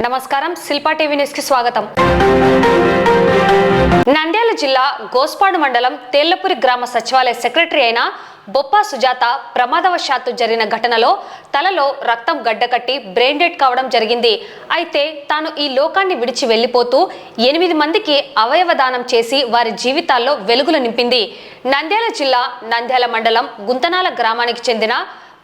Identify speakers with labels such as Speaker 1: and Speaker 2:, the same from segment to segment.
Speaker 1: నమస్కారం, Shilpa TV news కి స్వాగతం. నంద్యాల జిల్లా గోస్పాడు మండలం తేళ్లపూరి గ్రామ సచివాలయ సెక్రటరీ అయిన బొప్పా సుజాత ప్రమాదవశాత్తు జరిగిన ఘటనలో తలలో రక్తం గడ్డకట్టి బ్రెయిన్ డెడ్ కావడం జరిగింది. అయితే తాను ఈ లోకాన్ని విడిచి వెళ్లిపోతూ 8 మందికి అవయవ దానం చేసి వారి జీవితాల్లో వెలుగులు నింపింది. నంద్యాల జిల్లా నంద్యాల మండలం గుంతనాల గ్రామానికి చెందిన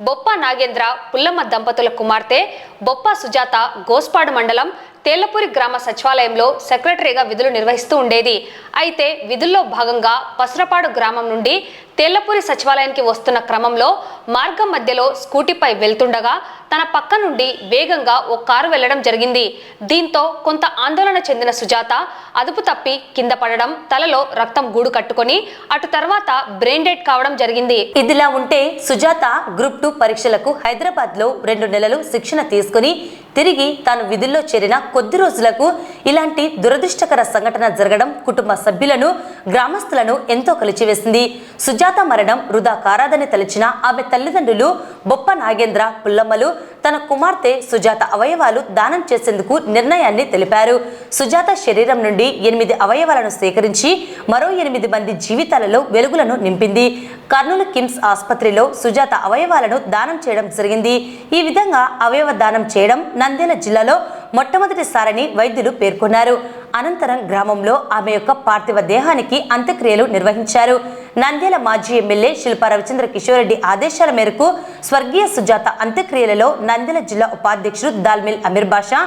Speaker 1: బొప్ప నాగేంద్ర పుల్లమ్మ దంపతుల కుమార్తె బొప్ప సుజాత గోస్పాడు మండలం తేళ్లపూరి గ్రామ సచివాలయంలో సెక్రటరీగా విధులు నిర్వహిస్తూ ఉండేది. అయితే విధుల్లో భాగంగా పసురపాడు గ్రామం నుండి తేళ్లపూరి సచివాలయానికి వస్తున్న క్రమంలో మార్గం మధ్యలో స్కూటీపై వెళ్తుండగా తన పక్క నుండి వేగంగా ఓ కారు వెళ్లడం జరిగింది. దీంతో కొంత ఆందోళన చెందిన సుజాత అదుపు తప్పి కింద పడడం, తలలో రక్తం గూడు కట్టుకొని అటు తర్వాత బ్రెయిన్ డెడ్ కావడం జరిగింది.
Speaker 2: ఇదిలా ఉంటే సుజాత గ్రూప్ 2 పరీక్షలకు హైదరాబాద్ లో 2 నెలలు శిక్షణ తీసుకుని తిరిగి తాను విధుల్లో చేరిన కొద్ది రోజులకు ఇలాంటి దురదృష్టకర సంఘటన జరగడం కుటుంబ సభ్యులను, గ్రామస్తులను ఎంతో కలిచివేసింది. సుజాత మరణం వృధా కారాదని తలచిన ఆమె తల్లిదండ్రులు బొప్ప నాగేంద్ర పుల్లమ్మలు తన కుమార్తె సుజాత అవయవాలు దానం చేసేందుకు నిర్ణయాన్ని తెలిపారు. సుజాత శరీరం నుండి 8 అవయవాలను సేకరించి మరో 8 మంది జీవితాలలో వెలుగులను నింపింది. కర్నూలు కిమ్స్ ఆసుపత్రిలో సుజాత అవయవాలను దానం చేయడం జరిగింది. ఈ విధంగా అవయవ దానం చేయడం నంద్యాల జిల్లాలో మొట్టమొదటిసారని వైద్యులు పేర్కొన్నారు. అనంతరం గ్రామంలో ఆమె యొక్క పార్థివ దేహానికి అంత్యక్రియలు నిర్వహించారు. నంద్యాల మాజీ ఎమ్మెల్యే శిల్పా రవిచంద్ర కిషోర్ రెడ్డి ఆదేశాల మేరకు స్వర్గీయ సుజాత అంత్యక్రియలలో నంద్యాల జిల్లా ఉపాధ్యక్షుడు దాల్మిల్ అమీర్ బాషా,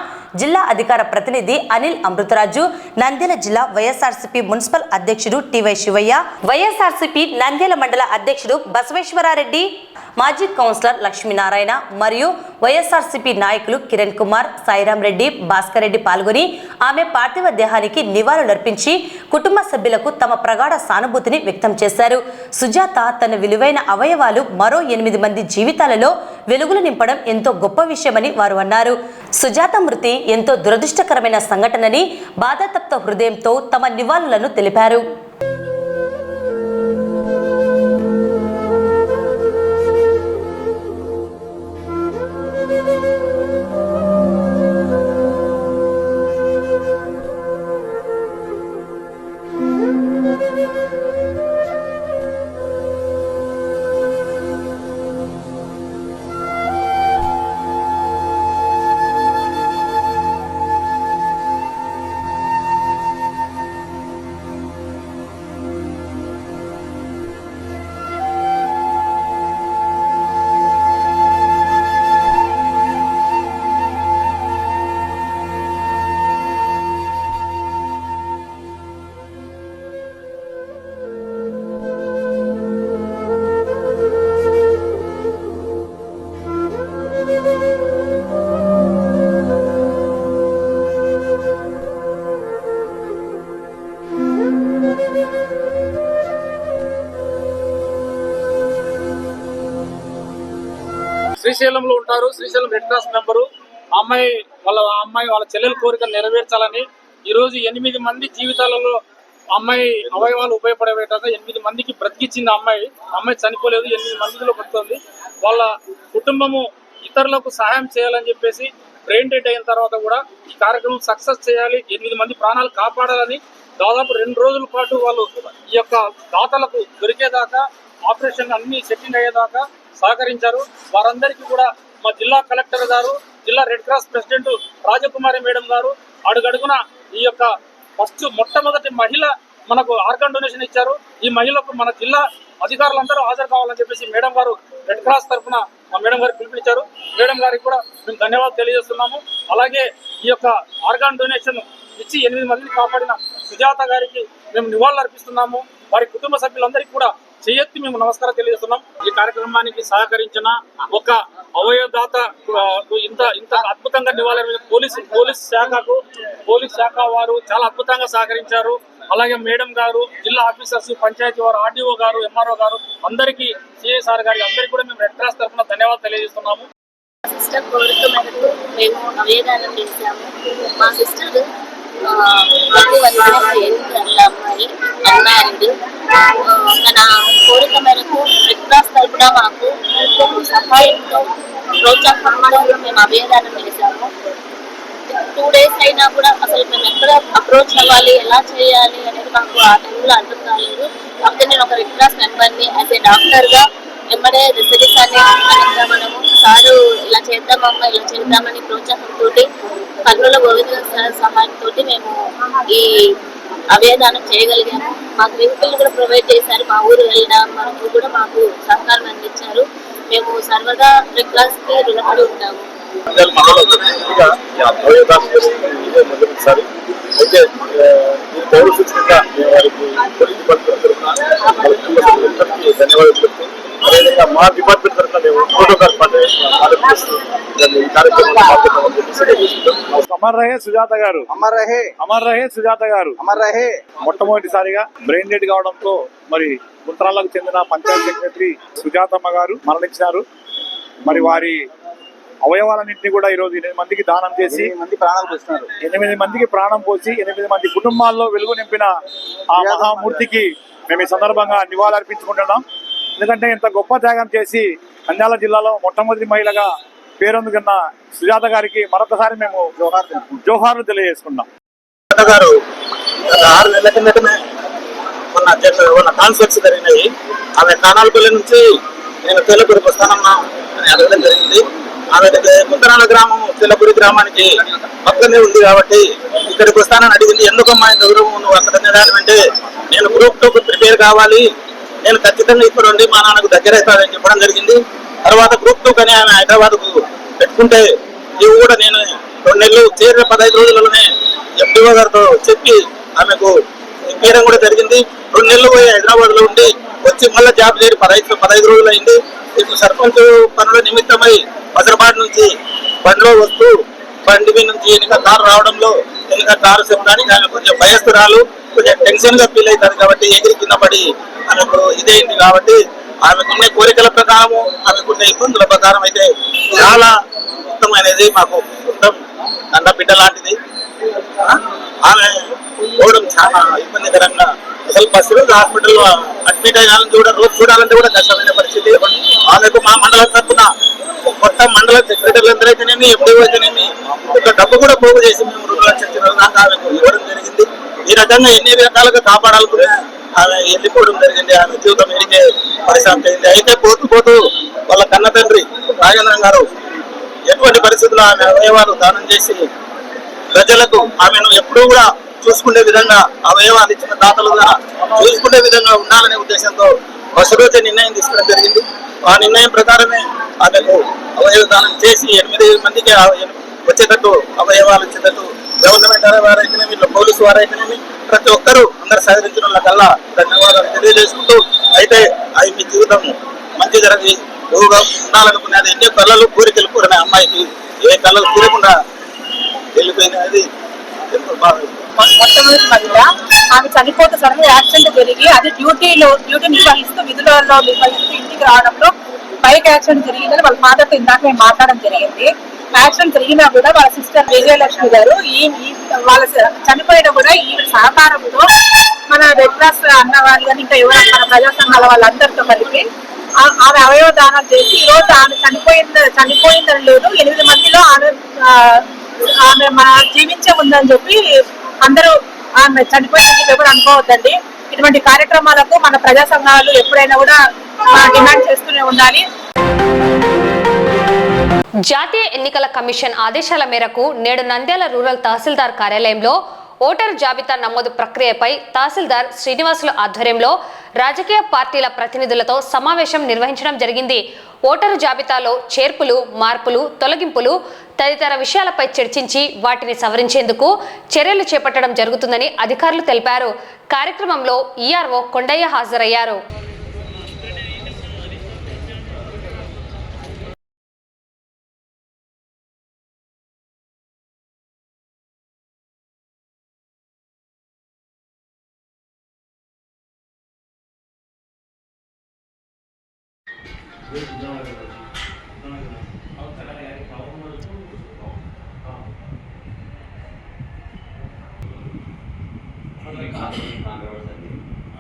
Speaker 2: జిల్లా అధికార ప్రతినిధి అనిల్ అమృతరాజు, నంద్యాల జిల్లా వైఎస్ఆర్సీపీ మున్సిపల్ అధ్యక్షుడు టివై శివయ్య, వైఎస్ఆర్సీపీ నంద్యాల మండల అధ్యక్షుడు బసవేశ్వరారెడ్డి, మాజీ కౌన్సిలర్ లక్ష్మీనారాయణ మరియు వైఎస్ఆర్సీపీ నాయకులు కిరణ్ కుమార్, సాయిరాం రెడ్డి, భాస్కర్ రెడ్డి పాల్గొని ఆమె పార్థివ దేహానికి నివాళులర్పించి కుటుంబ సభ్యులకు తమ ప్రగాఢ సానుభూతిని వ్యక్తం చేశారు. సుజాత తన విలువైన అవయవాలు మరో 8 మంది జీవితాలలో వెలుగులు నింపడం ఎంతో గొప్ప విషయమని వారు అన్నారు. సుజాత మృతి ఎంతో దురదృష్టకరమైన సంఘటనని బాధాతప్త హృదయంతో తమ నివాళులను తెలిపారు.
Speaker 3: శ్రీశైలంలో ఉంటారు. Srisailam red cross member. అమ్మాయి వాళ్ళ చెల్లెల కోరికలు నెరవేర్చాలని ఈరోజు 8 మంది జీవితాలలో అమ్మాయి అవయవాలు ఉపయోగపడే విధంగా 8 మందికి బ్రతికిచ్చింది. అమ్మాయి చనిపోలేదు, 8 మందిలో బతుకుతుంది. వాళ్ళ కుటుంబము ఇతరులకు సహాయం చేయాలని చెప్పేసి బ్రెయిన్ డెడ్ అయిన తర్వాత కూడా ఈ కార్యక్రమం సక్సెస్ చేయాలి, 8 మంది ప్రాణాలు కాపాడాలని దాదాపు 2 రోజుల పాటు వాళ్ళు ఈ యొక్క దాతలకు దొరికేదాకా, ఆపరేషన్ అన్ని సెట్టింగ్ అయ్యేదాకా సహకరించారు. వారందరికీ కూడా మా జిల్లా కలెక్టర్ గారు, జిల్లా రెడ్ క్రాస్ ప్రెసిడెంట్ రాజకుమారి మేడం గారు అడుగడుగున ఈ యొక్క మొట్టమొదటి మహిళ మనకు ఆర్గాన్ డొనేషన్ ఇచ్చారు. ఈ మహిళకు మన జిల్లా అధికారులందరూ హాజరు కావాలని చెప్పేసి మేడం గారు రెడ్ క్రాస్ తరఫున మా మేడం గారు పిలుపునిచ్చారు. మేడం గారికి కూడా మేము ధన్యవాదాలు తెలియజేస్తున్నాము. అలాగే ఈ యొక్క ఆర్గాన్ డొనేషన్ ఇచ్చి 8 మందిని కాపాడిన సుజాత గారికి మేము నివాళులు అర్పిస్తున్నాము. వారి కుటుంబ సభ్యులందరికీ కూడా చేయెత్తి మేము నమస్కారం తెలియజేస్తున్నాం. ఈ కార్యక్రమానికి సహకరించిన ఒక అవయవదాత ఇంత అద్భుతంగా నివాళులు పోలీస్ శాఖ వారు చాలా అద్భుతంగా సహకరించారు. అలాగే మేడం గారు, జిల్లా ఆఫీసర్స్, పంచాయతీ వారు, ఆర్డీఓ గారు, ఎంఆర్ఓ గారు అందరికీ, సిఎస్ఆర్ గారికి అందరికీ కూడా మేము రెడ్ క్రాస్ తరఫున ధన్యవాదాలు తెలియజేస్తున్నాము.
Speaker 4: సిస్టర్ కోరిక మేరకు మేము అవయదానం చేశాము. మా సిస్టర్ అమ్మాయి అన్నారెడ్డి తన కోరిక మేరకు రెడ్ క్రాస్ తరఫున మాకు సహాయంతో ప్రోత్సాహంతో మేము అవయదానం చేశాము. 2 days అయినా కూడా అసలు మేము ఎక్కడ అప్రోచ్ అవ్వాలి, ఎలా చేయాలి అనేది మాకు ఆ టైంలో అర్థం కాలేదు. కాకపోతే నేను ఒక రెడ్ క్రాస్ మెంబర్ని, యాజ్ ఏ డాక్టర్గా వెంబడే రెసిడెన్స్ అనేది మనము సారు ఇలా చేద్దామమ్మా, ఇలా చేద్దామని ప్రోత్సాహంతో కర్నూలు గోవింద సార్ సహాయంతో మేము ఈ అవేదానం చేయగలిగాము. మాకు వెహికల్ కూడా ప్రొవైడ్ చేశారు. మా ఊరు వెళ్ళడం వరకు కూడా మాకు సహకారం అందించారు. మేము సర్వదా రెడ్ క్రాస్కి రుణపడి ఉంటాము.
Speaker 5: అయితే పౌర సూచనగా వారికి ధన్యవాదాలు చెప్తూ అదేవిధంగా మా డిపార్ట్మెంట్ తరఫున మేము ప్రోటోకాల్ అమర్ రహే సుజాత గారు, అమర్ రహే, అమర్ రహే సుజాత గారు, అమర్ రహే. మొట్టమొదటిసారిగా బ్రెయిన్ డెడ్ కావడంతో మరి గుంట్రాలకు చెందిన పంచాయత్ సెక్రటరీ సుజాతమ్మ గారు మరణించారు. మరి వారి అవయవాలన్నింటినీ కూడా ఈరోజు 8 మందికి దానం చేసి 8 మందికి ప్రాణం పోసి 8 మంది కుటుంబాల్లో వెలుగు నింపిన ఆ మహామూర్తికి మేము ఈ సందర్భంగా నివాళులర్పించుకుంటున్నాం. ఎందుకంటే ఇంత గొప్ప త్యాగం చేసి నంద్యాల జిల్లాలో మొట్టమొదటి మహిళగా పేరొందుకున్న సుజాత గారికి మరొకసారి మేము జోహార్లు తెలియజేసుకున్నాం.
Speaker 6: సుజాత గారు 6 నెలల కిందటనే మొన్న కాన్ఫరెన్స్ జరిగినాయి. ఆమె కానాలపల్లి నుంచి నేను తెల్లపూరికి వస్తానన్నా అని అడగడం జరిగింది. ఆమె ముందరాల గ్రామం తెల్లపూరి గ్రామానికి పక్కనే ఉంది కాబట్టి ఇక్కడికి వస్తానని అడిగింది. ఎందుకమ్మా ఇంత దూరం నువ్వు అక్కడ అంటే నేను గ్రూప్ 2 ప్రిపేర్ కావాలి, నేను ఖచ్చితంగా ఇక్కడ ఉండి మా నాన్నకు దగ్గర అవుతానని చెప్పడం జరిగింది. తర్వాత గ్రూప్ 2 కానీ ఆమె హైదరాబాద్కు పెట్టుకుంటే ఇవి కూడా నేను 2 నెలలు చేరిన 15 రోజులలోనే ఎంపీఓ గారితో చెప్పి ఆమెకు ఇప్పించడం కూడా జరిగింది. 2 నెలలు పోయి హైదరాబాద్ లో ఉండి వచ్చి మళ్ళీ జాబ్ చేరి 15 రోజులు అయింది. ఇప్పుడు సర్పంచ్ పనుల నిమిత్తమై హైదరాబాద్ నుంచి బండిలో వస్తూ బండి మీద నుంచి వెనుక కారు రావడంలో వెనుక కారు చెప్పడానికి ఆమె కొంచెం భయస్తురాలు, కొంచెం టెన్షన్ గా ఫీల్ అవుతారు కాబట్టి ఎగిరి కింద పడి ఆమెకు ఇదేంటి. కాబట్టి ఆమెకున్న కోరికల ప్రకారము ఆమెకున్న ఇబ్బందుల ప్రకారం అయితే చాలా ఉత్తమమైనది. మాకు ఉత్తమ కన్న బిడ్డ లాంటిది. ఆమె పోవడం చాలా ఇబ్బందికరంగా అసలు ఫస్ట్ రోజు హాస్పిటల్లో అడ్మిట్ అయ్యాలని రోజు చూడాలంటే కూడా కష్టమైన పరిస్థితి. ఆమెకు మా మండలం తరఫున మొత్తం మండల సెక్రటరీలందరూ అయితేనేమి, ఎంపీఓ అయితేనేమి ఒక డబ్బు కూడా పోగు చేసి మేము 2 లక్షల దాకా ఆమెకు ఇవ్వడం జరిగింది. ఈ రకంగా ఎన్ని రకాలుగా కాపాడాలనుకునే ఆమె వెళ్ళిపోవడం జరిగింది. ఆమె జీవితం ఎడికే పరిశ్రమ అయింది. అయితే పోతూ వాళ్ళ కన్న తండ్రి రాజేంద్రన్ గారు ఎటువంటి పరిస్థితుల్లో ఆమె అవయవాలు దానం చేసి ప్రజలకు ఆమెను ఎప్పుడూ కూడా చూసుకునే విధంగా అవయవాలు ఇచ్చిన దాతలుగా చూసుకునే విధంగా ఉండాలనే ఉద్దేశంతో రోజే నిర్ణయం తీసుకోవడం జరిగింది. ఆ నిర్ణయం ప్రకారమే ఆమెకు అవయవ దానం చేసి 8 మందికి వచ్చేటట్టు అవయవాలు వచ్చేటట్టు గవర్నమెంట్ వారైతేనేమి, ఇట్లా పోలీసు వారైతేనేమి ప్రతి ఒక్కరూ అందరు సహకరించడం కల్లా ధన్యవాదాలు తెలియజేసుకుంటూ, అయితే అవి మీ జీవితం మంచి జరిగి బహుగా ఉండాలనుకునేది ఎన్నో కళలు కోరికలు కోరిన అమ్మాయికి ఏ కళలు తీరకుండా వెళ్ళిపోయినది ఎంతో బాగా.
Speaker 7: మొట్టమొదటి మహిళ ఆమె చనిపోతే సడన్ యాక్సిడెంట్ జరిగి అది డ్యూటీ నిర్వహిస్తూ విధులలో నిర్వహిస్తూ ఇంటికి రావడంలో బైక్ యాక్సిడెంట్ జరిగిందని వాళ్ళ ఫాదర్తో ఇందాక మేము మాట్లాడడం జరిగింది. యాక్సిడెంట్ జరిగినా కూడా వాళ్ళ సిస్టర్ విజయలక్ష్మి గారు వాళ్ళ చనిపోయినా కూడా ఈ సహకారంతో మన రెడ్ క్రాస్ అన్న వాళ్ళు కానీ ఇంకా ఎవరైనా మన ప్రజా సంఘాల వాళ్ళందరితో కలిపి ఆమె అవయవ దానం చేసి ఈ రోజు ఆమె చనిపోయిందని లేదు 8 మందిలో ఆమె మన జీవించే ఉందని చెప్పి అందరూ ఆమె చనిపోయిందని ఎవరు అనుకోవద్దండి. ఇటువంటి కార్యక్రమాలకు మన ప్రజా సంఘాలు ఎప్పుడైనా కూడా డిమాండ్ చేస్తూనే ఉండాలి.
Speaker 1: జాతీయ ఎన్నికల కమిషన్ ఆదేశాల మేరకు నేడు నంద్యాల రూరల్ తహసీల్దార్ కార్యాలయంలో ఓటరు జాబితా నమోదు ప్రక్రియపై తహసీల్దార్ శ్రీనివాసుల ఆధ్వర్యంలో రాజకీయ పార్టీల ప్రతినిధులతో సమావేశం నిర్వహించడం జరిగింది. ఓటరు జాబితాలో చేర్పులు, మార్పులు, తొలగింపులు తదితర విషయాలపై చర్చించి వాటిని సవరించేందుకు చర్యలు చేపట్టడం జరుగుతుందని అధికారులు తెలిపారు. కార్యక్రమంలో ఈఆర్ఓ కొండయ్య హాజరయ్యారు.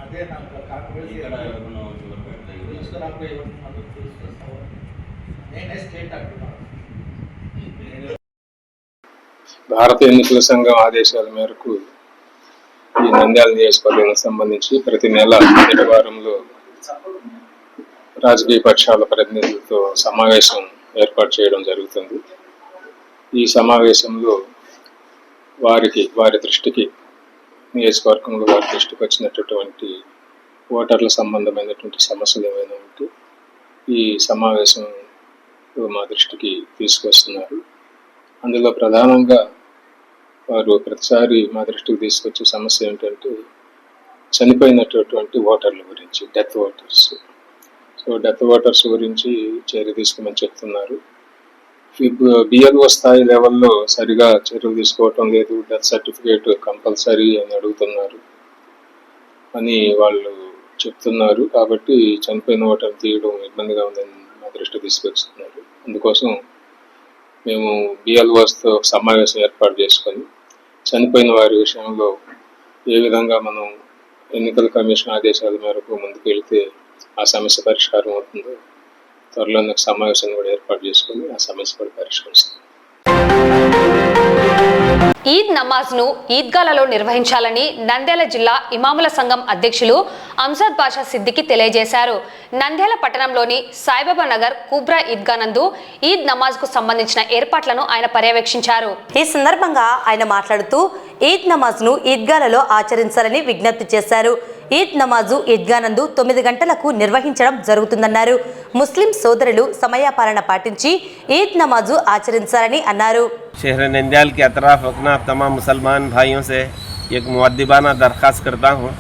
Speaker 8: అదే నాకు నేనే స్టేట్ అంటున్నాను. భారత ఎన్నికల సంఘం ఆదేశాల మేరకు ఈ నంద్యాల నియోజకవర్గానికి సంబంధించి ప్రతి నెల మొదటి వారంలో రాజకీయ పక్షాల ప్రతినిధులతో సమావేశం ఏర్పాటు చేయడం జరుగుతుంది. ఈ సమావేశంలో వారి దృష్టికి నియోజకవర్గంలో వారి దృష్టికి వచ్చినటువంటి ఓటర్ల సంబంధమైనటువంటి సమస్యలు ఏమైనా ఉంటే ఈ సమావేశం మా దృష్టికి తీసుకొస్తున్నారు. అందులో ప్రధానంగా వారు ప్రతిసారి మా దృష్టికి తీసుకొచ్చే సమస్య ఏంటంటే చనిపోయినటువంటి ఓటర్ల గురించి, death voters. So death voters గురించి చర్య తీసుకోమని చెప్తున్నారు. బిఎల్ఓ స్థాయి లెవెల్లో సరిగా చర్యలు తీసుకోవటం లేదు, డెత్ సర్టిఫికేట్ కంపల్సరీ అని అడుగుతున్నారు అని వాళ్ళు చెప్తున్నారు. కాబట్టి చనిపోయిన ఓటర్ తీయడం ఇబ్బందిగా ఉందని మా దృష్టి తీసుకొస్తున్నారు. అందుకోసం మేము బిఎల్ఓస్తో సమావేశం ఏర్పాటు చేసుకొని చనిపోయిన వారి విషయంలో ఏ విధంగా మనం ఎన్నికల కమిషన్ ఆదేశాల మేరకు ముందుకు వెళితే ఆ సమస్య పరిష్కారం అవుతుందో త్వరలోనే సమావేశం కూడా ఏర్పాటు చేసుకొని ఆ సమస్య కూడా పరిష్కరిస్తాం.
Speaker 1: ఈద్ నమాజ్ ను ఈద్గాలలో నిర్వహించాలని నంద్యాల జిల్లా ఇమాముల సంఘం అధ్యక్షులు అంజద్ బాషా సిద్దికి తెలియజేశారు. నంద్యాల పట్టణంలోని సాయిబాబా నగర్ కుబ్రా ఈద్గా నందు ఈద్ నమాజ్ కు సంబంధించిన ఏర్పాట్లను ఆయన పర్యవేక్షించారు.
Speaker 2: ఈ సందర్భంగా ఆయన మాట్లాడుతూ ఈద్ నమాజ్ ను ఈద్గాలలో ఆచరించాలని విజ్ఞప్తి చేశారు. ఈద్ నమాజు ఈద్గా నందు 9 గంటలకు నిర్వహించడం జరుగుతుందన్నారు. ముస్లిం సోదరులు సమయపాలన పాటించి ఈద్ నమాజు ఆచరించాలని అన్నారు.
Speaker 9: शहर नंद्याल के अतराफ अपना तमाम मुसलमान भाइयों से एक मुअद्दिबाना दरख्वास्त करता हूँ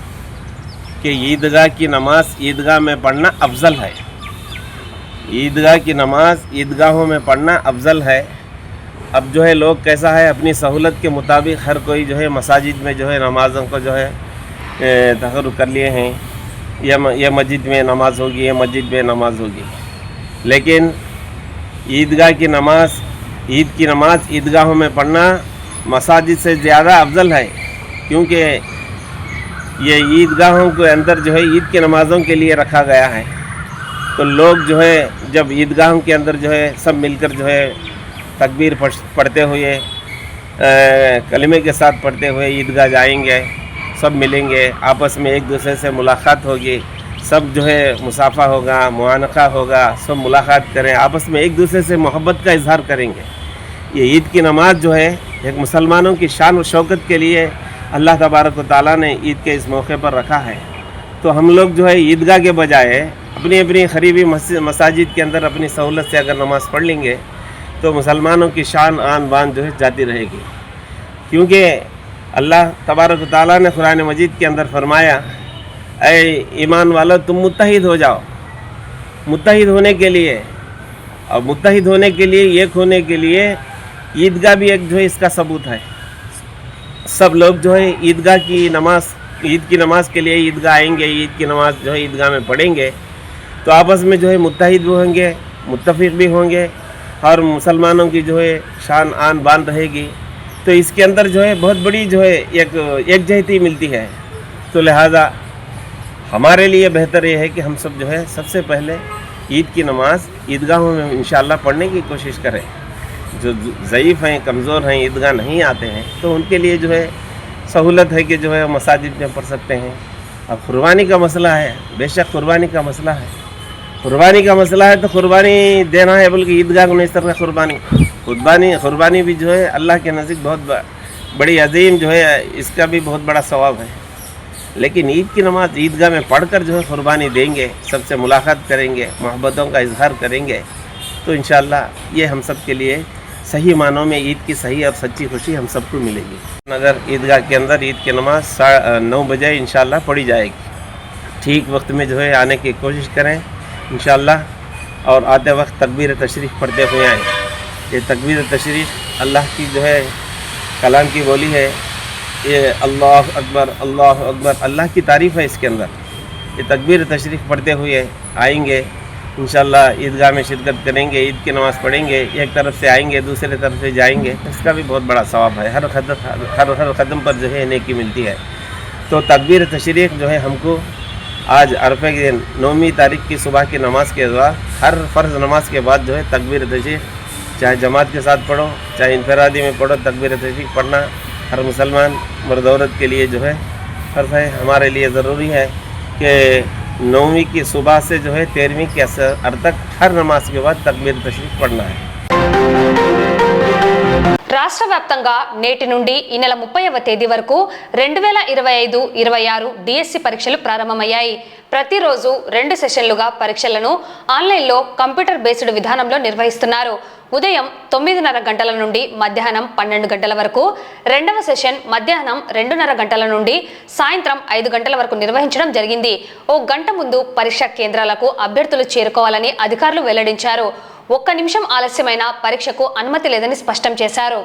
Speaker 9: कि ईदगाह की नमाज ईदगाह में पढ़ना अफजल है। ईदगाह की नमाज ईदगाहों में पढ़ना अफजल है। अब जो है लोग कैसा है अपनी सहूलत के मुताबिक हर कोई जो है मसाजिद में जो है नमाज़ों को जो है तहरुक कर लिए हैं, ये मस्जिद में नमाज होगी, ये मस्जिद में नमाज होगी। लेकिन ईदगाह की नमाज ईद की नमाज ईदगाहों में पढ़ना मसाजिद से ज़्यादा अफजल है, क्योंकि ये ईदगाहों के अंदर जो है ईद की नमाज़ों के लिए रखा गया है। तो लोग जो है जब ईदगाहों के अंदर जो है सब मिलकर जो है तकबीर पढ़ते हुए कलमे के साथ पढ़ते हुए ईदगाह जाएंगे, सब मिलेंगे, आपस में एक दूसरे से मुलाकात होगी, सब जो है मुसाफा होगा, मुआनका होगा, सब मुलाकात करें, आपस में एक दूसरे से मोहब्बत का इजहार करेंगे। ये ईद की नमाज जो है एक मुसलमानों की शान और शौकत के लिए अल्लाह तबारक व तआला ने ईद के इस मौके पर रखा है। तो हम लोग जो है ईदगाह के बजाय अपनी अपनी करीबी मसाजिद के अंदर अपनी सहूलत से अगर नमाज़ पढ़ लेंगे तो मुसलमानों की शान आन बान जो है जाती रहेगी। क्योंकि अल्लाह तबारक व तआला ने कुरान मजीद के अंदर फरमाया, ऐ ईमान वालों तुम मुत्तहिद हो जाओ। मुत्तहिद होने के लिए और मुत्तहिद होने के लिए एक होने के लिए ईदगाह भी एक जो है इसका सबूत है। सब लोग जो है ईदगाह की नमाज ईद की नमाज के लिए ईदगाह आएंगे, ईद की नमाज जो है ईदगाह में पढ़ेंगे तो आपस में जो है मुत्तहिद भी होंगे, मुत्तफिक भी होंगे और मुसलमानों की जो है शान आन बान रहेगी। तो इसके अंदर जो है बहुत बड़ी जो है एकजहती मिलती है। तो लिहाजा हमारे लिए बेहतर ये है कि हम सब जो है सबसे पहले ईद की नमाज ईदगाहों में इंशाअल्लाह पढ़ने की कोशिश करें। जो ज़ईफ़ हैं, कमज़ोर हैं, ईदगाह नहीं आते हैं तो उनके लिए जो है सहूलत है कि जो है मसाजिद में पढ़ सकते हैं। अब कुर्बानी का मसला है, बेशक कुर्बानी का मसला है, कुर्बानी का मसला है तो कुर्बानी देना है बल्कि ईदगाह को नहीं तरह कुर्बानी भी जो है अल्लाह के नज़दीक बहुत बड़ी अजीम जो है इसका भी बहुत बड़ा सवाब है। लेकिन ईद की नमाज ईदगाह में पढ़कर जो है कुर्बानी देंगे, सबसे मुलाकात करेंगे, मोहब्बतों का इजहार करेंगे तो इंशाअल्लाह ये हम सब के लिए सही मानों में ईद की सही और सच्ची खुशी हम सबको मिलेगी। अगर ईदगाह के अंदर ईद की नमाज 9 बजे इंशाअल्लाह पढ़ी जाएगी। ठीक वक्त में जो है आने की कोशिश करें इंशाअल्लाह और आते वक्त तकबीर तशरीफ़ पढ़ते हुए आएँ। ये तकबीर तशरीफ़ अल्लाह की जो है कलाम की बोली है, ये अल्लाह अकबर अल्लाह की तारीफ़ है इसके अंदर। ये तकबीर तशरीफ़ पढ़ते हुए आएंगे इंशाअल्लाह, ईदगाह में शिरकत करेंगे, ईद की नमाज़ पढ़ेंगे, एक तरफ से आएंगे दूसरे तरफ से जाएंगे, इसका भी बहुत बड़ा सवाब है। हर कदम पर जो है नेकी मिलती है। तो तकबीर तशरीफ़ जो है हमको आज अरफे के दिन 9वीं तारीख की सुबह की नमाज के बाद हर फ़र्ज़ नमाज के बाद जो है तकबीर तशरीफ़ चाहे जमात के साथ पढ़ो, चाहे इनफरादी में पढ़ो, तकबीर तशरीक पढ़ना हर मुसलमान मर्द औरत के लिए जो है फ़र्ज़ है। हमारे लिए ज़रूरी है कि 9वीं की सुबह से जो है 13वीं के असर तक हर नमाज के बाद तकबीर तशरीक पढ़ना है।
Speaker 1: రాష్ట్ర వ్యాప్తంగా నేటి నుండి ఈ నెల 30వ తేదీ వరకు 2025-26 డిఎస్సి పరీక్షలు ప్రారంభమయ్యాయి. ప్రతిరోజు 2 సెషన్లుగా పరీక్షలను ఆన్లైన్లో కంప్యూటర్ బేస్డ్ విధానంలో నిర్వహిస్తున్నారు. ఉదయం 9:30 గంటల నుండి మధ్యాహ్నం 12 గంటల వరకు, రెండవ సెషన్ మధ్యాహ్నం 2:30 గంటల నుండి సాయంత్రం 5 గంటల వరకు నిర్వహించడం జరిగింది. ఓ గంట ముందు పరీక్షా కేంద్రాలకు అభ్యర్థులు చేరుకోవాలని అధికారులు వెల్లడించారు. 1 నిమిషం ఆలస్యమైన పరీక్షకు అనుమతి లేదని స్పష్టం చేశారు.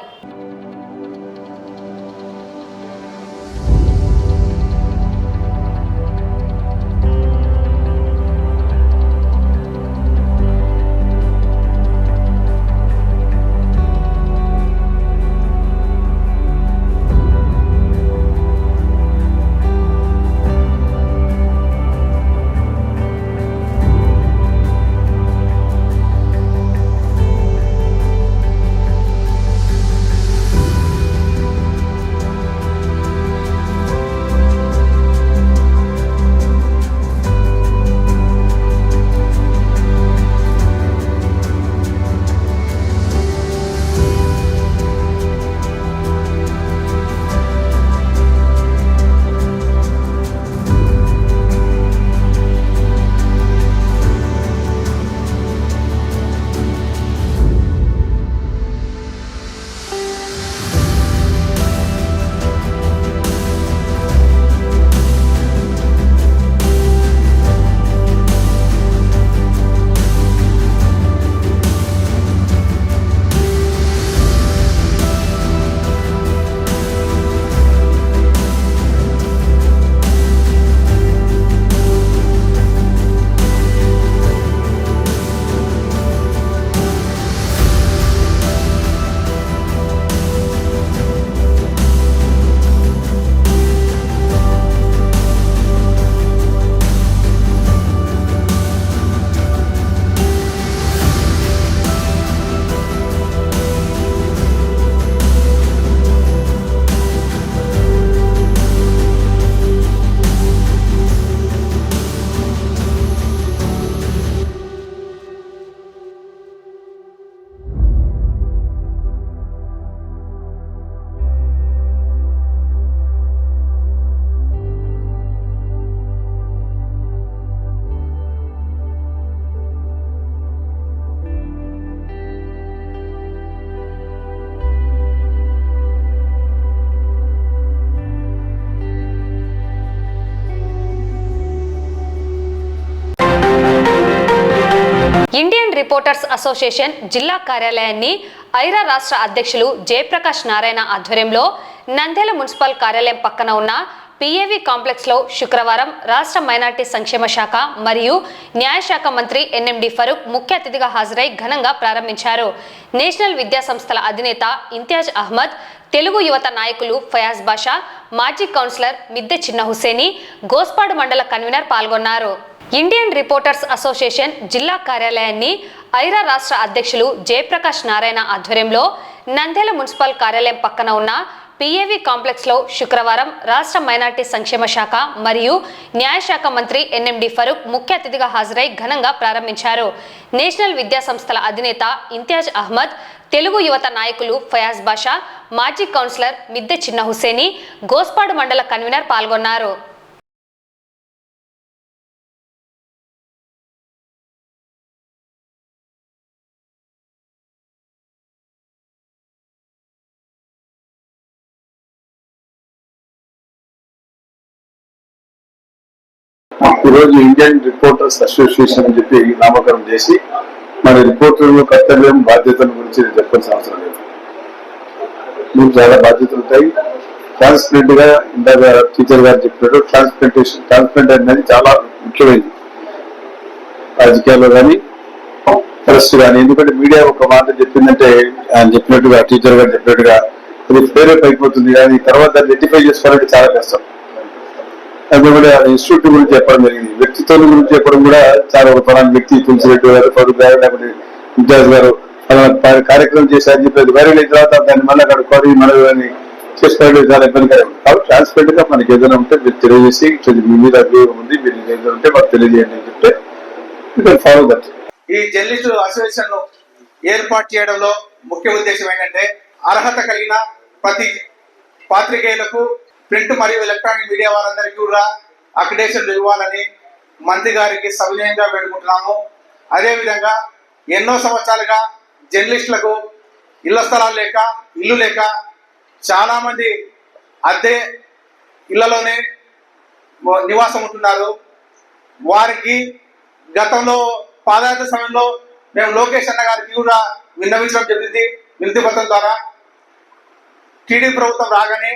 Speaker 1: ఇండియన్ రిపోర్టర్స్ అసోసియేషన్ జిల్లా కార్యాలయాన్ని ఐరా రాష్ట్ర అధ్యక్షులు జయప్రకాష్ నారాయణ ఆధ్వర్యంలో నంద్యాల మున్సిపల్ కార్యాలయం పక్కన ఉన్న పిఏవి కాంప్లెక్స్ లో శుక్రవారం రాష్ట్ర మైనార్టీ సంక్షేమ శాఖ మరియు న్యాయశాఖ మంత్రి ఎన్ఎండి ఫరూక్ ముఖ్య అతిథిగా హాజరై ఘనంగా ప్రారంభించారు. నేషనల్ విద్యా సంస్థల అధినేత ఇంతియాజ్ అహ్మద్, తెలుగు యువత నాయకులు ఫయాజ్ బాషా, మాజీ కౌన్సిలర్ మిద్దె చిన్న హుసేని, గోస్పాడు మండల కన్వీనర్ పాల్గొన్నారు. ఇండియన్ రిపోర్టర్స్ అసోసియేషన్ జిల్లా కార్యాలయాన్ని ఐరా రాష్ట్ర అధ్యక్షులు జయప్రకాష్ నారాయణ ఆధ్వర్యంలో నంద్యాల మున్సిపల్ కార్యాలయం పక్కన ఉన్న పిఏవి కాంప్లెక్స్ లో శుక్రవారం రాష్ట్ర మైనార్టీ సంక్షేమ శాఖ మరియు న్యాయశాఖ మంత్రి ఎన్ఎండి ఫరూక్ ముఖ్య అతిథిగా హాజరై ఘనంగా ప్రారంభించారు. నేషనల్ విద్యా సంస్థల అధినేత ఇంతియాజ్ అహ్మద్, తెలుగు యువత నాయకులు ఫయాజ్ బాషా, మాజీ కౌన్సిలర్ మిద్దె చిన్న హుసేని, గోస్పాడు మండల కన్వీనర్ పాల్గొన్నారు.
Speaker 10: ఈరోజు ఇండియన్ రిపోర్టర్స్ అసోసియేషన్ అని చెప్పి నామకరణం చేసి మన రిపోర్టర్ల కర్తవ్యం బాధ్యతల గురించి చెప్పాల్సిన అవసరం లేదు. మీకు చాలా బాధ్యతలు ఉంటాయి. ట్రాన్స్పరెంట్ గా ఇందాక టీచర్ గారు చెప్పినట్టు ట్రాన్స్పరెంట్ అనేది చాలా ముఖ్యమైనది రాజకీయాల్లో కానీ ప్రెస్ కానీ. ఎందుకంటే మీడియా ఒక మాట చెప్పిందంటే ఆయన చెప్పినట్టుగా టీచర్ గారు చెప్పినట్టుగా అది పేరే పైపోతుంది, కానీ తర్వాత దాన్ని రెక్టిఫై చేసుకోవాలంటే చాలా కష్టం. అది కూడా ఇన్స్టిట్యూట్ గురించి చెప్పడం జరిగింది. వ్యక్తిత్వం గురించి చెప్పడం కూడా చాలా ఒక పలానా వ్యక్తి తులసిరెడ్డి గారు, ఫరూక్ గారు, లేకపోతే ఇంతియాజ్ గారు అలా కార్యక్రమం చేశారని చెప్పి వైరల్ అయిన తర్వాత దాన్ని మళ్ళీ కడుక్కోవాలి మళ్ళీ చేసుకోవడం చాలా ఇబ్బందికరం. కాబట్టి ట్రాన్స్పరెంట్ గా మనకి ఏదైనా ఉంటే మీరు తెలియజేసి మీ మీద అభియోగం ఉంది, మీరు ఏదైనా ఉంటే మాకు తెలియజేయండి అని చెప్తే ఫాలో దట్.
Speaker 6: ఈ జర్నలిస్టు అసోసియేషన్ ను ఏర్పాటు చేయడంలో ముఖ్య ఉద్దేశం ఏంటంటే అర్హత కలిగిన ప్రతి పాత్రికేయులకు ప్రింట్ మరియు ఎలక్ట్రానిక్ మీడియా వారందరికీ కూడా అక్రిడేషన్లు ఇవ్వాలని మంత్రి గారికి సవినయంగా వేడుకుంటున్నాము. అదేవిధంగా ఎన్నో సంవత్సరాలుగా జర్నలిస్టులకు ఇళ్ల స్థలాలు లేక ఇల్లు లేక చాలా మంది అద్దె ఇళ్లలోనే నివాసం ఉంటున్నారు. వారికి గతంలో పాదయాత్ర సమయంలో మేము లోకేష్ అన్న గారికి కూడా విన్నవించడం జరిగింది. వినతి పత్రం ద్వారా టీడీపీ ప్రభుత్వం రాగానే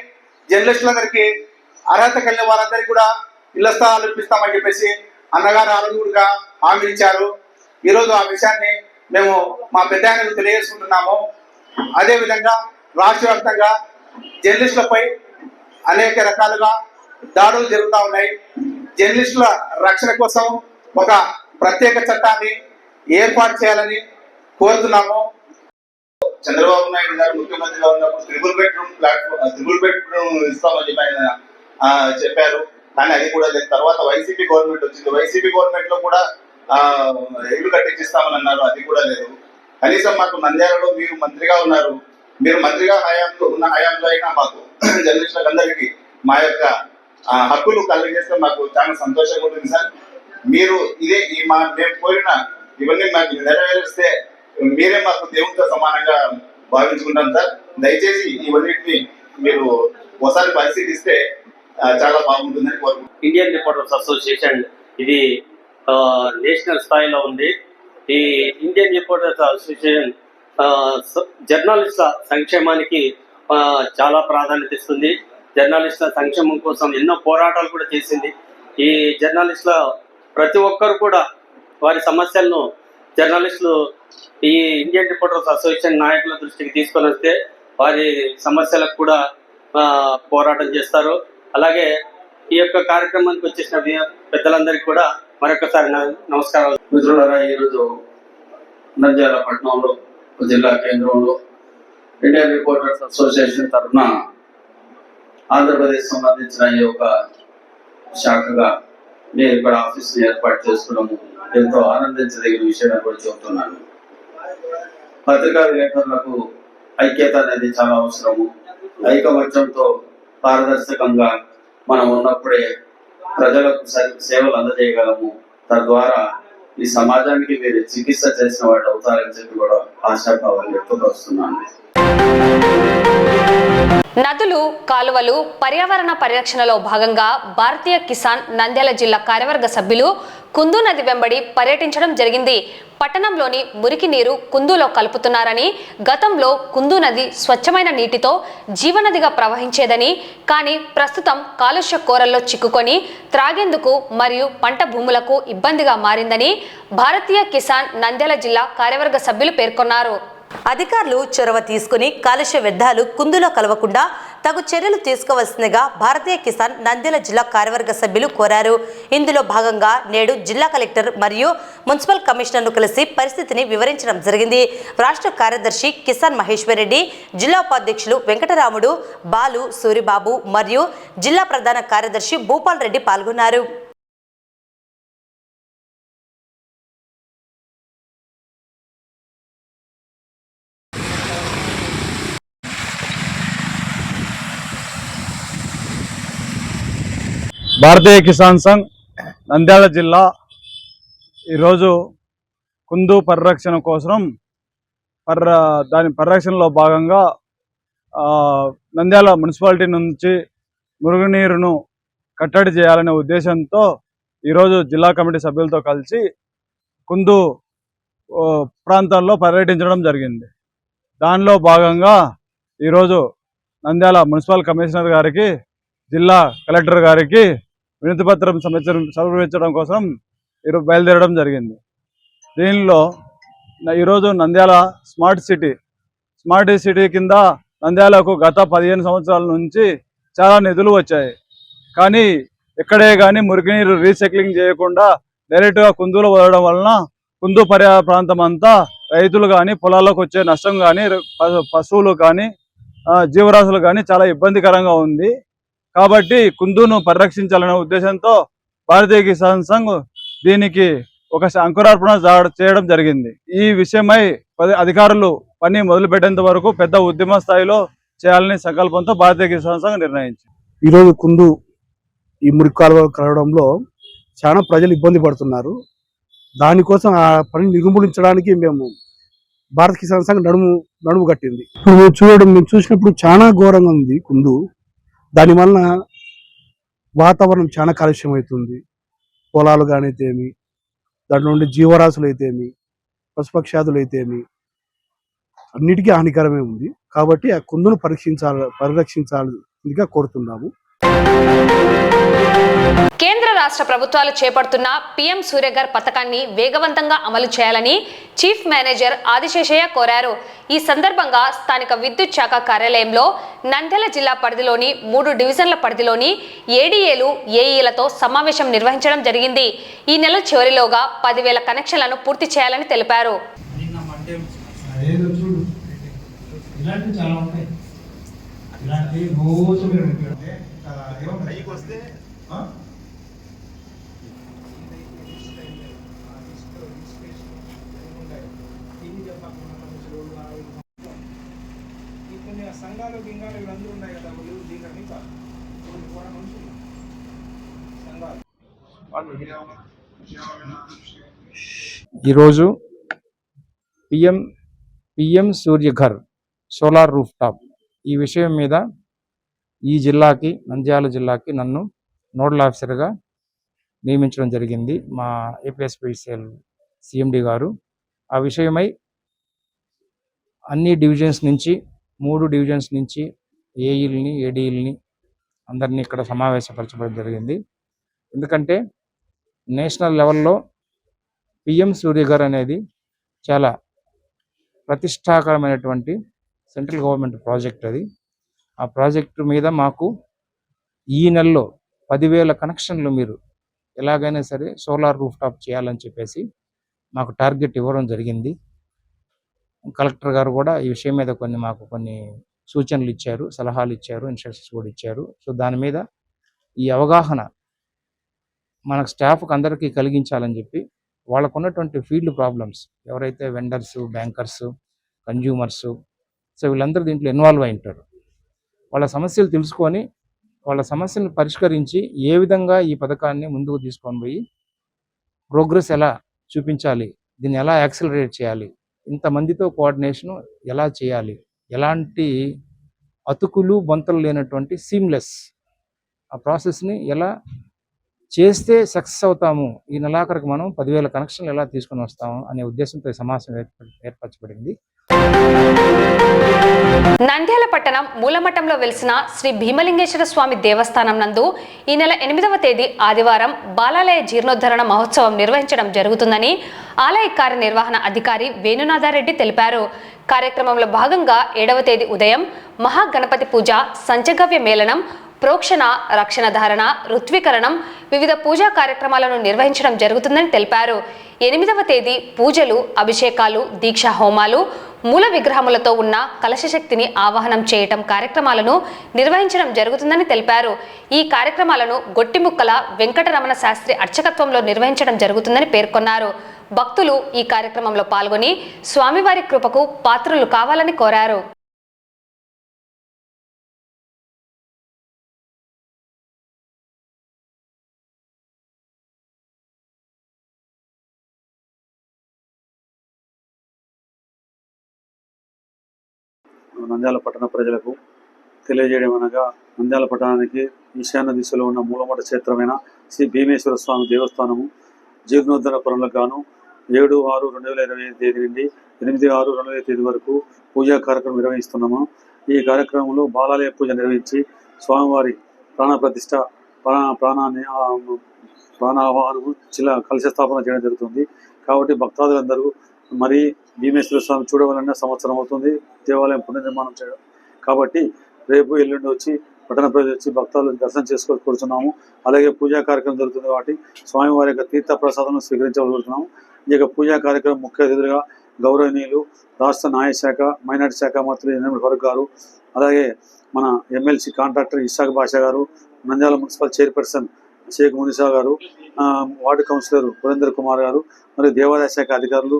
Speaker 6: జర్నలిస్టులందరికీ అర్హత కలిగిన వారందరికీ కూడా ఇళ్ల స్థలాలు ఇప్పిస్తామని చెప్పేసి అన్నగారు ఆరోగ్యంగా హామీ ఇచ్చారు. ఈరోజు ఆ విషయాన్ని మేము మా పెద్ద ఆయనకు తెలియజేసుకుంటున్నాము. అదేవిధంగా రాష్ట్ర వ్యాప్తంగా జర్నలిస్టులపై అనేక రకాలుగా దాడులు జరుగుతూ ఉన్నాయి. జర్నలిస్టుల రక్షణ కోసం ఒక ప్రత్యేక చట్టాన్ని ఏర్పాటు చేయాలని కోరుతున్నాము. చంద్రబాబు నాయుడు గారు ముఖ్యమంత్రిగా ఉన్నప్పుడు త్రిబుల్ బెడ్రూమ్ ఇస్తామని చెప్పి ఆయన చెప్పారు. కానీ అది కూడా లేదు. తర్వాత వైసీపీ గవర్నమెంట్ వచ్చింది. వైసీపీ గవర్నమెంట్ లో కూడా ఇల్లు కట్టించిస్తామని అన్నారు. అది కూడా లేదు. కనీసం మాకు నంద్యాలలో మీరు మంత్రిగా ఉన్నారు. మీరు మంత్రిగా హయాంలో అయినా మాకు జర్నలిస్టులకు అందరికీ మా యొక్క హక్కులు కలిగజేస్తే మాకు చాలా సంతోషంగా ఉంటుంది సార్. మీరు ఇదే మేము కోరిన ఇవన్నీ మాకు నెరవేరిస్తే మీరే మాకు దేవునితో సమానంగా భావించుకుంటాం సార్. దయచేసి ఇవన్నిటిని మీరు ఒకసారి పరిశీలిస్తే చాలా బాగుంటుందని కోరుకుంటున్నాను.
Speaker 11: ఇండియన్ రిపోర్టర్స్ అసోసియేషన్ ఇది నేషనల్ స్థాయిలో ఉంది. ఈ ఇండియన్ రిపోర్టర్స్ అసోసియేషన్ జర్నలిస్టుల సంక్షేమానికి చాలా ప్రాధాన్యత ఇస్తుంది. జర్నలిస్టుల సంక్షేమం కోసం ఎన్నో పోరాటాలు కూడా చేసింది. ఈ జర్నలిస్టుల ప్రతి ఒక్కరు కూడా వారి సమస్యలను జర్నలిస్టులు ఈ ఇండియన్ రిపోర్టర్స్ అసోసియేషన్ నాయకుల దృష్టికి తీసుకొని వస్తే వారి సమస్యలకు కూడా పోరాటం చేస్తారు. అలాగే ఈ యొక్క కార్యక్రమానికి వచ్చేసిన పెద్దలందరికీ కూడా మరొకసారి నమస్కారం.
Speaker 12: మిత్రులారా, ఈరోజు నంద్యాల పట్టణంలో జిల్లా కేంద్రంలో ఇండియన్ రిపోర్టర్స్ అసోసియేషన్ తరఫున ఆంధ్రప్రదేశ్ సంబంధించిన ఈ యొక్క శాఖగా నేను ఇక్కడ ఆఫీస్ని ఏర్పాటు చేసుకోవడం ఎంతో ఆనందించదగిన విషయం కూడా చెబుతున్నాను. పత్రికా విలేకరులకు ఐక్యత అనేది చాలా అవసరము. ఐకమత్యంతో పారదర్శకంగా మనం ఉన్నప్పుడే ప్రజలకు సేవలు అందజేయగలము. తద్వారా ఈ సమాజానికి మీరు చికిత్స చేసిన వాళ్ళు అవుతారని చెప్పి కూడా ఆశాభావాలు వ్యక్తపరుస్తున్నాను.
Speaker 1: నదులు, కాలువలు, పర్యావరణ పరిరక్షణలో భాగంగా భారతీయ కిసాన్ నంద్యాల జిల్లా కార్యవర్గ సభ్యులు కుందు నది వెంబడి పర్యటించడం జరిగింది. పట్టణంలోని మురికి నీరు కుందులో కలుపుతున్నారని, గతంలో కుందు నది స్వచ్ఛమైన నీటితో జీవనదిగా ప్రవహించేదని, కానీ ప్రస్తుతం కాలుష్య కోరల్లో చిక్కుకొని త్రాగేందుకు మరియు పంట భూములకు ఇబ్బందిగా మారిందని భారతీయ కిసాన్ నంద్యాల జిల్లా కార్యవర్గ సభ్యులు పేర్కొన్నారు.
Speaker 2: అధికారులు చొరవ తీసుకుని కాలుష్య వ్యర్థాలు కుందులో కలవకుండా తగు చర్యలు తీసుకోవాల్సిందిగా భారతీయ కిసాన్ నంద్యాల జిల్లా కార్యవర్గ సభ్యులు కోరారు. ఇందులో భాగంగా నేడు జిల్లా కలెక్టర్ మరియు మున్సిపల్ కమిషనర్ను కలిసి పరిస్థితిని వివరించడం జరిగింది. రాష్ట్ర కార్యదర్శి కిసాన్ మహేశ్వర్ రెడ్డి, జిల్లా ఉపాధ్యక్షులు వెంకటరాముడు, బాలు, సూరిబాబు మరియు జిల్లా ప్రధాన కార్యదర్శి భూపాల్ రెడ్డి పాల్గొన్నారు.
Speaker 13: భారతీయ కిసాన్ సంఘ్ నంద్యాల జిల్లా ఈరోజు కుందు పరిరక్షణ కోసం దాని పరిరక్షణలో భాగంగా నంద్యాల మున్సిపాలిటీ నుంచి మురుగునీరును కట్టడి చేయాలనే ఉద్దేశంతో ఈరోజు జిల్లా కమిటీ సభ్యులతో కలిసి కుందు ప్రాంతాల్లో పర్యటించడం జరిగింది. దానిలో భాగంగా ఈరోజు నంద్యాల మున్సిపల్ కమిషనర్ గారికి, జిల్లా కలెక్టర్ గారికి వినతిపత్రం సమర్పించడం కోసం ఈరోజు బయలుదేరడం జరిగింది. దీనిలో ఈరోజు నంద్యాల స్మార్ట్ సిటీ కింద నంద్యాలకు గత 15 సంవత్సరాల నుంచి చాలా నిధులు వచ్చాయి. కానీ ఎక్కడే కానీ మురికినీరు రీసైక్లింగ్ చేయకుండా డైరెక్ట్గా కుందులో వదలడం వలన కుందు ప్రాంతం అంతా రైతులు కానీ పొలాల్లోకి వచ్చే నష్టం కానీ పశువులు కానీ జీవరాశులు కానీ చాలా ఇబ్బందికరంగా ఉంది. కాబట్టి కుందును పరిరక్షించాలనే ఉద్దేశంతో భారతీయ కిసాన్ సంఘ్ దీనికి ఒక అంకురార్పణ చేయడం జరిగింది. ఈ విషయమై అధికారులు పని మొదలు పెట్టేంత వరకు పెద్ద ఉద్యమ స్థాయిలో చేయాలనే సంకల్పంతో భారతీయ కిసాన్ సంఘ్ నిర్ణయించింది.
Speaker 14: ఈరోజు కుందు ఈ మురికి కాలువ కలవడంలో చాలా ప్రజలు ఇబ్బంది పడుతున్నారు. దానికోసం ఆ పని నిర్మూలించడానికి మేము భారత కిసాన్ సంఘ్ నడుము కట్టింది. ఇప్పుడు మేము చూసినప్పుడు చాలా ఘోరంగా ఉంది కుందు. దానివల్ల వాతావరణం చాలా కాలుష్యం అవుతుంది. పొలాలు కానైతేమి, దాంట్లో ఉండే జీవరాశులు అయితేమి, పశుపక్షాదులు అయితేమి అన్నిటికీ హానికరమే ఉంది. కాబట్టి ఆ కుందును పరిరక్షించాలిగా కోరుతున్నాము.
Speaker 1: కేంద్ర రాష్ట్ర ప్రభుత్వాలు చేపడుతున్న పీఎం సూర్యఘర్ పథకాన్ని వేగవంతంగా అమలు చేయాలని చీఫ్ మేనేజర్ ఆదిశేషయ్య కోరారు. ఈ సందర్భంగా స్థానిక విద్యుత్ శాఖ కార్యాలయంలో నంద్యాల జిల్లా పరిధిలోని 3 డివిజన్ల పరిధిలోని ఏడీఏలు ఏఈలతో సమావేశం నిర్వహించడం జరిగింది. ఈ నెల చివరిలోగా 10,000 కనెక్షన్లను పూర్తి చేయాలని తెలిపారు.
Speaker 3: సంఘాలు గింగాలు వీళ్ళందరూ ఉన్నాయి కదా,
Speaker 15: ఈరోజు PM Surya Ghar solar roof top ఈ విషయం మీద ఈ జిల్లాకి, నంద్యాల జిల్లాకి నన్ను నోడల్ ఆఫీసర్గా నియమించడం జరిగింది మా ఏపీఎస్పీసీఎల్ సిఎండి గారు. ఆ విషయమై అన్ని డివిజన్స్ నుంచి 3 డివిజన్స్ నుంచి ఏఈల్ని ఏడీఈల్ని అందరినీ ఇక్కడ సమావేశపరచడం జరిగింది. ఎందుకంటే నేషనల్ లెవెల్లో పిఎం సూర్యఘర్ అనేది చాలా ప్రతిష్టాకరమైనటువంటి సెంట్రల్ గవర్నమెంట్ ప్రాజెక్ట్. అది ఆ ప్రాజెక్టు మీద మాకు ఈ నెలలో 10,000 కనెక్షన్లు మీరు ఎలాగైనా సరే సోలార్ రూఫ్ టాప్ చేయాలని చెప్పేసి మాకు టార్గెట్ ఇవ్వడం జరిగింది. కలెక్టర్ గారు కూడా ఈ విషయం మీద మాకు కొన్ని సూచనలు ఇచ్చారు, సలహాలు ఇచ్చారు, ఇన్స్ట్రక్షన్స్ కూడా ఇచ్చారు. సో దాని మీద ఈ అవగాహన మనకు స్టాఫ్కి అందరికీ కలిగించాలని చెప్పి వాళ్ళకు ఉన్నటువంటి ఫీల్డ్ ప్రాబ్లమ్స్ ఎవరైతే వెండర్స్, బ్యాంకర్స్, కన్జ్యూమర్స్, సో వీళ్ళందరూ దీంట్లో ఇన్వాల్వ్ అయి ఉంటారు. వాళ్ళ సమస్యలు తెలుసుకొని వాళ్ళ సమస్యలను పరిష్కరించి ఏ విధంగా ఈ పథకాన్ని ముందుకు తీసుకొని పోయి ప్రోగ్రెస్ ఎలా చూపించాలి, దీన్ని ఎలా యాక్సిలరేట్ చేయాలి, ఇంతమందితో కోఆర్డినేషను ఎలా చేయాలి, ఎలాంటి అతుకులు బొంతలు లేనటువంటి సీమ్లెస్ ఆ ప్రాసెస్ని ఎలా చేస్తే సక్సెస్ అవుతాము, ఈ నెలాఖరికి మనం 10,000 కనెక్షన్లు ఎలా తీసుకొని వస్తాము అనే ఉద్దేశంతో ఈ సమావేశం ఏర్పరచబడింది.
Speaker 1: నంద్యాల పట్టణం మూలమఠంలో వెలిసిన శ్రీ భీమలింగేశ్వర స్వామి దేవస్థానం నందు ఈ నెల 8వ తేదీ ఆదివారం బాలాలయ జీర్ణోద్ధరణ మహోత్సవం నిర్వహించడం జరుగుతుందని ఆలయ కార్యనిర్వహణ అధికారి వేణునాథారెడ్డి తెలిపారు. కార్యక్రమంలో భాగంగా 7వ తేదీ ఉదయం మహాగణపతి పూజ, సంచగవ్య మేళనం, ప్రోక్షణ, రక్షణ ధారణ, ఋత్వీకరణం, వివిధ పూజా కార్యక్రమాలను నిర్వహించడం జరుగుతుందని తెలిపారు. 8వ తేదీ పూజలు, అభిషేకాలు, దీక్షా హోమాలు, మూల విగ్రహములతో ఉన్న కలశశక్తిని ఆవాహనం చేయటం కార్యక్రమాలను నిర్వహించడం జరుగుతుందని తెలిపారు. ఈ కార్యక్రమాలను గొట్టిముక్కల వెంకటరమణ శాస్త్రి అర్చకత్వంలో నిర్వహించడం జరుగుతుందని పేర్కొన్నారు. భక్తులు ఈ కార్యక్రమంలో పాల్గొని స్వామివారి కృపకు పాత్రులు కావాలని కోరారు.
Speaker 16: నంద్యాల పట్టణ ప్రజలకు తెలియజేయడం అనగా, నంద్యాల పట్టణానికి ఈశాన్య దిశలో ఉన్న మూలమఠ క్షేత్రమైన శ్రీ భీమేశ్వర స్వామి దేవస్థానము జీర్ణోద్ధరణ పనులకు గాను 7/6/2025 తేదీ నుండి 8/6/2025 తేదీ వరకు పూజా కార్యక్రమం నిర్వహిస్తున్నాము. ఈ కార్యక్రమంలో బాలాలయ పూజ నిర్వహించి స్వామివారి ప్రాణప్రతిష్ఠ, ప్రాణావాహనము, కలశ స్థాపన చేయడం జరుగుతుంది. కాబట్టి భక్తాదులందరూ మరి భీమేశ్వర స్వామి చూడవాలన్న సంవత్సరం అవుతుంది దేవాలయం పునర్నిర్మాణం చేయడం. కాబట్టి రేపు ఎల్లుండి వచ్చి పట్టణ ప్రజలు వచ్చి భక్తులు దర్శనం చేసుకోవాలి కోరుతున్నాము. అలాగే పూజా కార్యక్రమం జరుగుతుంది కాబట్టి స్వామివారి యొక్క తీర్థ ప్రసాదం స్వీకరించవలుగుతున్నాము. ఈ యొక్క పూజా కార్యక్రమం ముఖ్య అతిథులుగా గౌరవనీయులు రాష్ట్ర న్యాయశాఖ మైనార్టీ శాఖ మంత్రి ఎన్ఎం ఫరూక్ గారు, అలాగే మన ఎమ్మెల్సీ కాంట్రాక్టర్ ఇషాక్ బాషా గారు, నంద్యాల మున్సిపల్ చైర్పర్సన్ షేక్ మునిషా గారు, వార్డు కౌన్సిలర్ పురేందర్ కుమార్ గారు మరియు దేవాదాయ శాఖ అధికారులు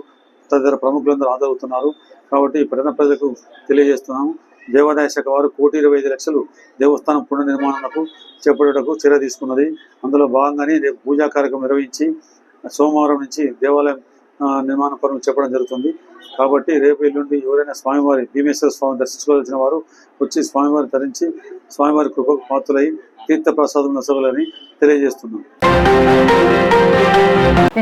Speaker 16: తదితర ప్రముఖులందరూ హాజరవుతున్నారు. కాబట్టి ప్రజలకు తెలియజేస్తున్నాము, దేవాదాయ శాఖ వారు 1,25,00,000 దేవస్థానం పునర్నిర్మాణాలకు చేపట్టేటకు చర్య తీసుకున్నది. అందులో భాగంగానే రేపు పూజా కార్యక్రమం నిర్వహించి సోమవారం నుంచి దేవాలయం నిర్మాణ పనులు చెప్పడం జరుగుతుంది. కాబట్టి రేపు ఎల్లుండి ఎవరైనా స్వామివారి భీమేశ్వర స్వామి దర్శించుకోవాల్సిన వారు వచ్చి స్వామివారి ధరించి స్వామివారి కృపకు పాత్రులై తీర్థ ప్రసాదం నొసగాలని తెలియజేస్తున్నాం.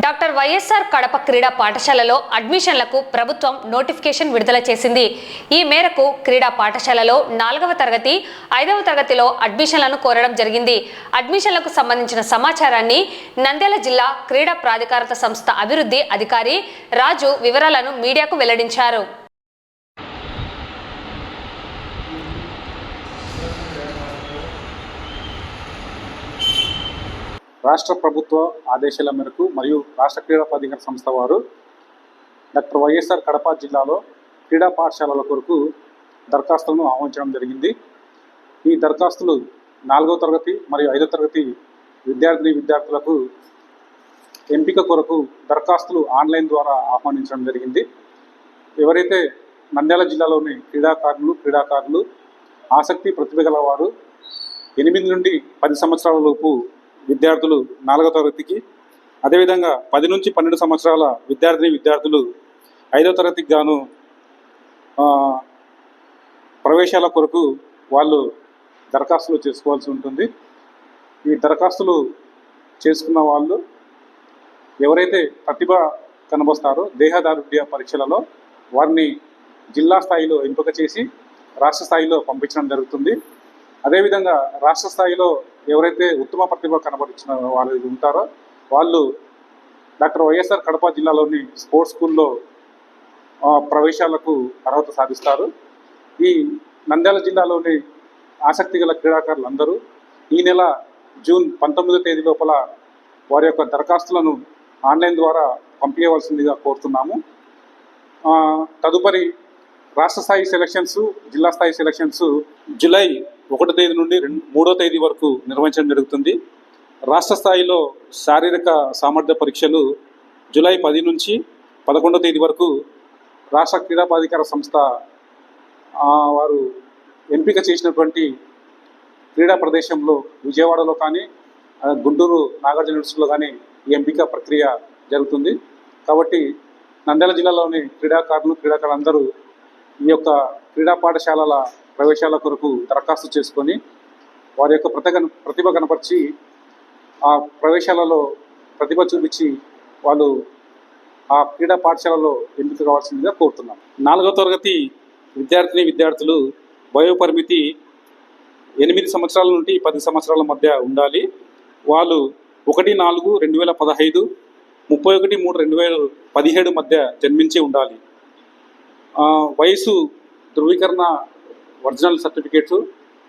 Speaker 1: డాక్టర్ వైఎస్ఆర్ కడప క్రీడా పాఠశాలలో అడ్మిషన్లకు ప్రభుత్వం నోటిఫికేషన్ విడుదల చేసింది. ఈ మేరకు క్రీడా పాఠశాలలో 4వ తరగతి 5వ తరగతిలో అడ్మిషన్లను కోరడం జరిగింది. అడ్మిషన్లకు సంబంధించిన సమాచారాన్ని నంద్యాల జిల్లా క్రీడా ప్రాధికారత సంస్థ అభివృద్ధి అధికారి రాజు వివరాలను మీడియాకు వెల్లడించారు.
Speaker 3: రాష్ట్ర ప్రభుత్వ ఆదేశాల మేరకు మరియు రాష్ట్ర క్రీడా ప్రాధికార సంస్థ వారు డాక్టర్ వైఎస్ఆర్ కడప జిల్లాలో క్రీడా పాఠశాలల కొరకు దరఖాస్తులను ఆహ్వానించడం జరిగింది. ఈ దరఖాస్తులు 4వ తరగతి మరియు 5వ తరగతి విద్యార్థులకు ఎంపిక కొరకు దరఖాస్తులు ఆన్లైన్ ద్వారా ఆహ్వానించడం జరిగింది. ఎవరైతే నంద్యాల జిల్లాలోని క్రీడాకారులు ఆసక్తి ప్రతిభ గల వారు 8 నుండి 10 సంవత్సరాల లోపు విద్యార్థులు 4వ తరగతికి, అదేవిధంగా 10 నుంచి 12 సంవత్సరాల విద్యార్థులు 5వ తరగతికి గాను ప్రవేశాల కొరకు వాళ్ళు దరఖాస్తులు చేసుకోవాల్సి ఉంటుంది. ఈ దరఖాస్తులు చేసుకున్న వాళ్ళు ఎవరైతే ప్రతిభ కనబరుస్తారో దేహదారుఢ్య పరీక్షలలో వారిని జిల్లా స్థాయిలో ఎంపిక చేసి రాష్ట్ర స్థాయిలో పంపించడం జరుగుతుంది. అదేవిధంగా రాష్ట్ర స్థాయిలో ఎవరైతే ఉత్తమ ప్రతిభ కనబరిచిన వాళ్ళు ఉంటారో వాళ్ళు డాక్టర్ వైఎస్ఆర్ కడప జిల్లాలోని స్పోర్ట్స్ స్కూల్లో ప్రవేశాలకు అర్హత సాధిస్తారు. ఈ నంద్యాల జిల్లాలోని ఆసక్తి గల క్రీడాకారులందరూ ఈ నెల జూన్ 19వ తేదీ లోపల వారి యొక్క దరఖాస్తులను ఆన్లైన్ ద్వారా పంపించవలసిందిగా కోరుతున్నాము. తదుపరి రాష్ట్ర స్థాయి సెలక్షన్స్, జిల్లా స్థాయి సెలక్షన్స్ జూలై 1వ తేదీ నుండి 3వ తేదీ వరకు నిర్వహించడం జరుగుతుంది. రాష్ట్ర స్థాయిలో శారీరక సామర్థ్య పరీక్షలు జూలై 10 నుంచి 11వ తేదీ వరకు రాష్ట్ర క్రీడా ప్రాధికార సంస్థ వారు ఎంపిక చేసినటువంటి క్రీడా ప్రదేశంలో విజయవాడలో కానీ గుంటూరు నాగార్జున యూనివర్సిటీలో కానీ ఈ ఎంపిక ప్రక్రియ జరుగుతుంది. కాబట్టి నంద్యాల జిల్లాలోని క్రీడాకారులందరూ ఈ యొక్క క్రీడా పాఠశాలల ప్రవేశాల కొరకు దరఖాస్తు చేసుకొని వారి యొక్క ప్రతిభ కనపరిచి ఆ ప్రవేశాలలో ప్రతిభ చూపించి వాళ్ళు ఆ క్రీడా పాఠశాలలో ఎంపిక కావాల్సిందిగా కోరుతున్నాం. 4వ తరగతి విద్యార్థులు వయోపరిమితి 8 సంవత్సరాల నుండి 10 సంవత్సరాల మధ్య ఉండాలి. వాళ్ళు 1/4/2015, 31/3/2017 మధ్య జన్మించి ఉండాలి. వయసు ధృవీకరణ ఒరిజినల్ సర్టిఫికేట్స్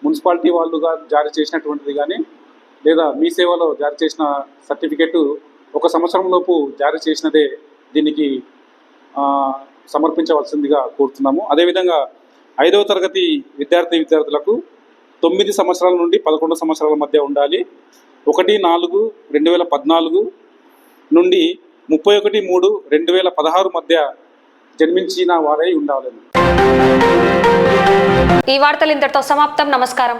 Speaker 3: మున్సిపాలిటీ వాళ్ళుగా జారీ చేసినటువంటిది కానీ లేదా మీ సేవలో జారీ చేసిన సర్టిఫికేటు 1 సంవత్సరంలోపు జారీ చేసినదే దీనికి సమర్పించవలసిందిగా కోరుతున్నాము. అదేవిధంగా 5వ తరగతి విద్యార్థులకు 9 సంవత్సరాల నుండి 11 సంవత్సరాల మధ్య ఉండాలి. 1/4/2014 నుండి 31/3/2016 మధ్య జన్మించిన వారై ఉండాలని.
Speaker 1: ఈ వార్తలు ఇంతటితో సమాప్తం. నమస్కారం.